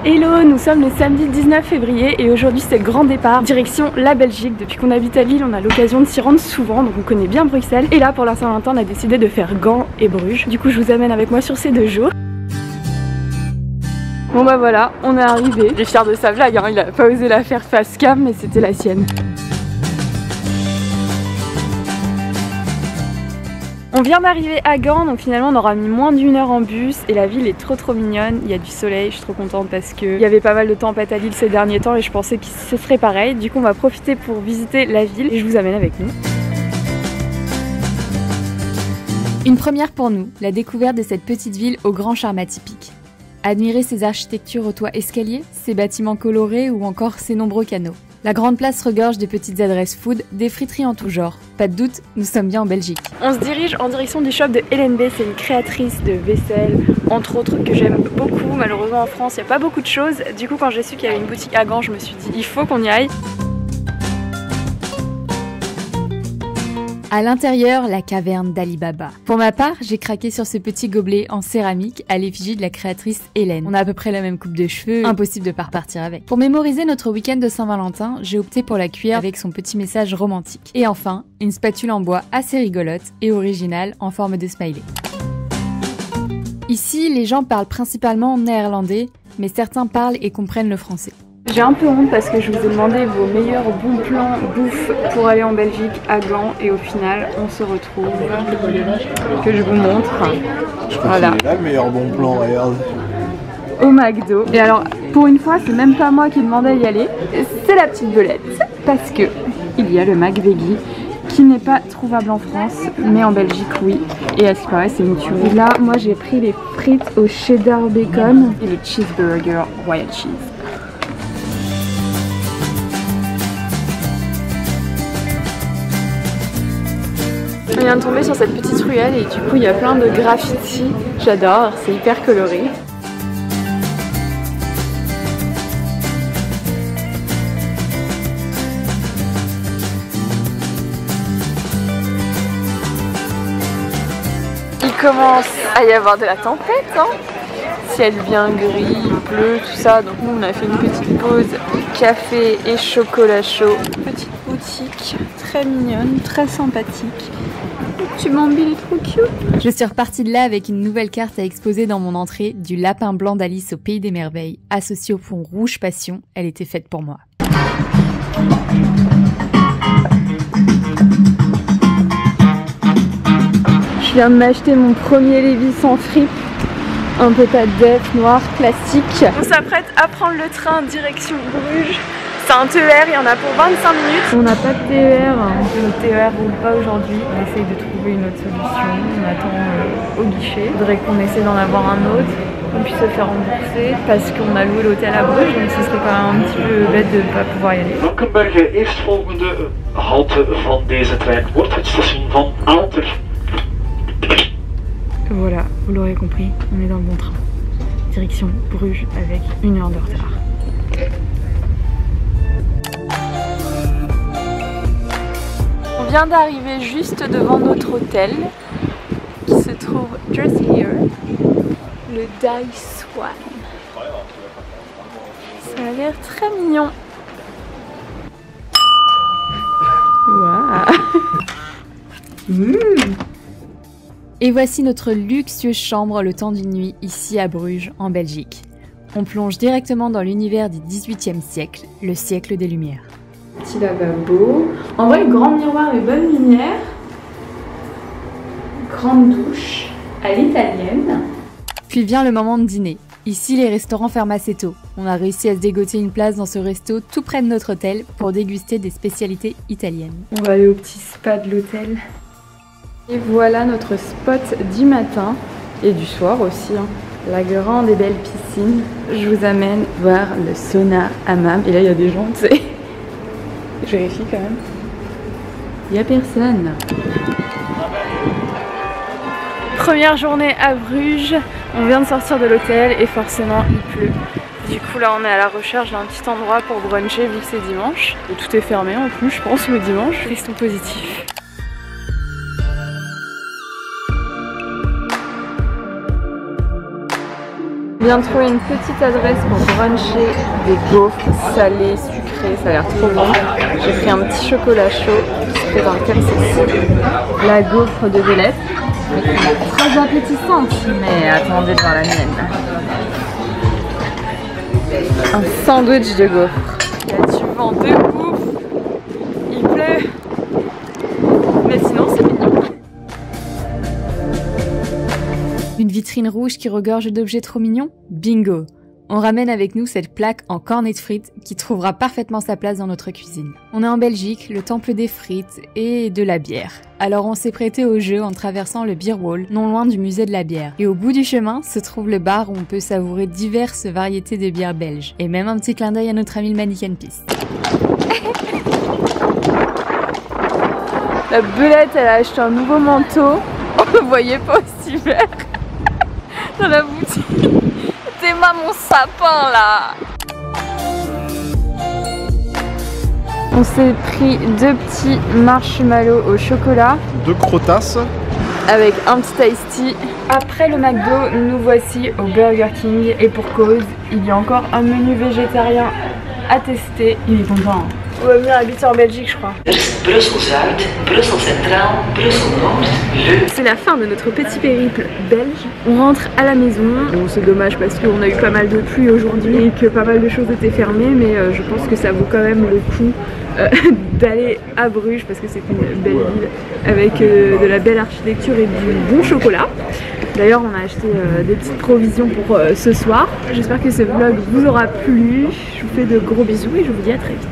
Hello, nous sommes le samedi 19 février et aujourd'hui c'est le grand départ direction la Belgique. Depuis qu'on habite à Lille, on a l'occasion de s'y rendre souvent, donc on connaît bien Bruxelles. Et là pour la Saint-Valentin, on a décidé de faire Gand et Bruges. Du coup je vous amène avec moi sur ces 2 jours. Bon bah voilà, on est arrivé. Il est fier de sa blague, hein. Il a pas osé la faire face cam, mais c'était la sienne. On vient d'arriver à Gand, donc finalement on aura mis moins d'1 heure en bus et la ville est trop mignonne, il y a du soleil, je suis trop contente parce qu'il y avait pas mal de tempêtes à Lille ces derniers temps et je pensais que ce serait pareil. Du coup on va profiter pour visiter la ville et je vous amène avec nous. Une première pour nous, la découverte de cette petite ville au grand charme atypique. Admirer ses architectures au toit escalier, ses bâtiments colorés ou encore ses nombreux canaux. La grande place regorge de petites adresses food, des friteries en tout genre. Pas de doute, nous sommes bien en Belgique. On se dirige en direction du shop de Hélène B, c'est une créatrice de vaisselle, entre autres, que j'aime beaucoup. Malheureusement en France, il n'y a pas beaucoup de choses. Du coup, quand j'ai su qu'il y avait une boutique à Gand, je me suis dit, il faut qu'on y aille. À l'intérieur, la caverne d'Ali Baba. Pour ma part, j'ai craqué sur ce petit gobelet en céramique à l'effigie de la créatrice Hélène. On a à peu près la même coupe de cheveux, impossible de pas repartir avec. Pour mémoriser notre week-end de Saint-Valentin, j'ai opté pour la cuillère avec son petit message romantique. Et enfin, une spatule en bois assez rigolote et originale en forme de smiley. Ici, les gens parlent principalement néerlandais, mais certains parlent et comprennent le français. J'ai un peu honte parce que je vous ai demandé vos meilleurs bons plans bouffe pour aller en Belgique à Gand et au final on se retrouve que je vous montre. Voilà. Là, le meilleur bon plan, regarde. Au McDo. Et alors pour une fois c'est même pas moi qui demandais d'y aller, c'est la petite belette parce que il y a le McVeggie qui n'est pas trouvable en France mais en Belgique oui. Et à ce qui paraît c'est une tuerie. Là moi j'ai pris les frites au cheddar bacon et le cheeseburger royal cheese. On vient de tomber sur cette petite ruelle et du coup il y a plein de graffitis. J'adore, c'est hyper coloré. Il commence à y avoir de la tempête, hein. Ciel bien gris, il pleut, tout ça. Donc nous on a fait une petite pause café et chocolat chaud. Petite boutique très mignonne, très sympathique. Tu Bambi, il est trop cute. Je suis repartie de là avec une nouvelle carte à exposer dans mon entrée du lapin blanc d'Alice au Pays des Merveilles, associé au fond rouge passion. Elle était faite pour moi. Je viens de m'acheter mon premier Levi's sans fripe. Un peu pas de def noir classique. On s'apprête à prendre le train direction Bruges. C'est un TER, il y en a pour 25 minutes. On n'a pas de TER, le TER roule pas aujourd'hui. On essaye de trouver une autre solution. On attend au guichet. Il faudrait qu'on essaie d'en avoir un autre, qu'on puisse se faire rembourser parce qu'on a loué l'hôtel à Bruges, donc ce serait quand même un petit peu bête de ne pas pouvoir y aller. Valkenburg, eerstvolgende halte van deze trein wordt het station van Aalter. Voilà, vous l'aurez compris, on est dans le bon train. Direction Bruges avec 1 heure de retard. On vient d'arriver juste devant notre hôtel qui se trouve just here, le Die Swan. Ça a l'air très mignon. Waouh. Et voici notre luxueuse chambre le temps d'une nuit ici à Bruges, en Belgique. On plonge directement dans l'univers du XVIIIe siècle, le siècle des Lumières. Petit lavabo. En vrai, grand miroir et bonne lumière. Grande douche à l'italienne. Puis vient le moment de dîner. Ici, les restaurants ferment assez tôt. On a réussi à se dégoter une place dans ce resto tout près de notre hôtel pour déguster des spécialités italiennes. On va aller au petit spa de l'hôtel. Et voilà notre spot du matin et du soir aussi, hein. La grande et belle piscine. Je vous amène voir le sauna hammam. Et là il y a des gens, tu sais. Je vérifie quand même. Il n'y a personne. Première journée à Bruges. On vient de sortir de l'hôtel et forcément il pleut. Du coup là on est à la recherche d'un petit endroit pour bruncher vu que c'est dimanche. Et tout est fermé en plus je pense le dimanche. Restons positifs. Je viens de trouver une petite adresse pour bruncher des gaufres salées, sucrées, ça a l'air trop bon. J'ai pris un petit chocolat chaud qui se présente comme ceci. La gaufre de Vélez, très appétissante, mais attendez de voir la mienne. Un sandwich de gaufres. Il y a du vent de ouf, il pleut, mais sinon c'est mignon. Une vitrine rouge qui regorge d'objets trop mignons? Bingo! On ramène avec nous cette plaque en cornet de frites qui trouvera parfaitement sa place dans notre cuisine. On est en Belgique, le temple des frites et de la bière. Alors on s'est prêté au jeu en traversant le Beer Wall, non loin du musée de la bière. Et au bout du chemin se trouve le bar où on peut savourer diverses variétés de bières belges. Et même un petit clin d'œil à notre ami le mannequin piste. La belette, elle a acheté un nouveau manteau. On le voyait pas aussi vert dans la boutique. C'est mon sapin là. On s'est pris 2 petits marshmallows au chocolat. 2 crottasses. Avec un petit iced tea. Après le McDo, nous voici au Burger King. Et pour cause, il y a encore un menu végétarien à tester. Il est content. On va venir habiter en Belgique, je crois. Brussel-Zuid, Brussel Centraal, Brussel Nord. C'est la fin de notre petit périple belge. On rentre à la maison. Bon, c'est dommage parce qu'on a eu pas mal de pluie aujourd'hui et que pas mal de choses étaient fermées, mais je pense que ça vaut quand même le coup d'aller à Bruges parce que c'est une belle ville avec de la belle architecture et du bon chocolat. D'ailleurs, on a acheté des petites provisions pour ce soir. J'espère que ce vlog vous aura plu. Je vous fais de gros bisous et je vous dis à très vite.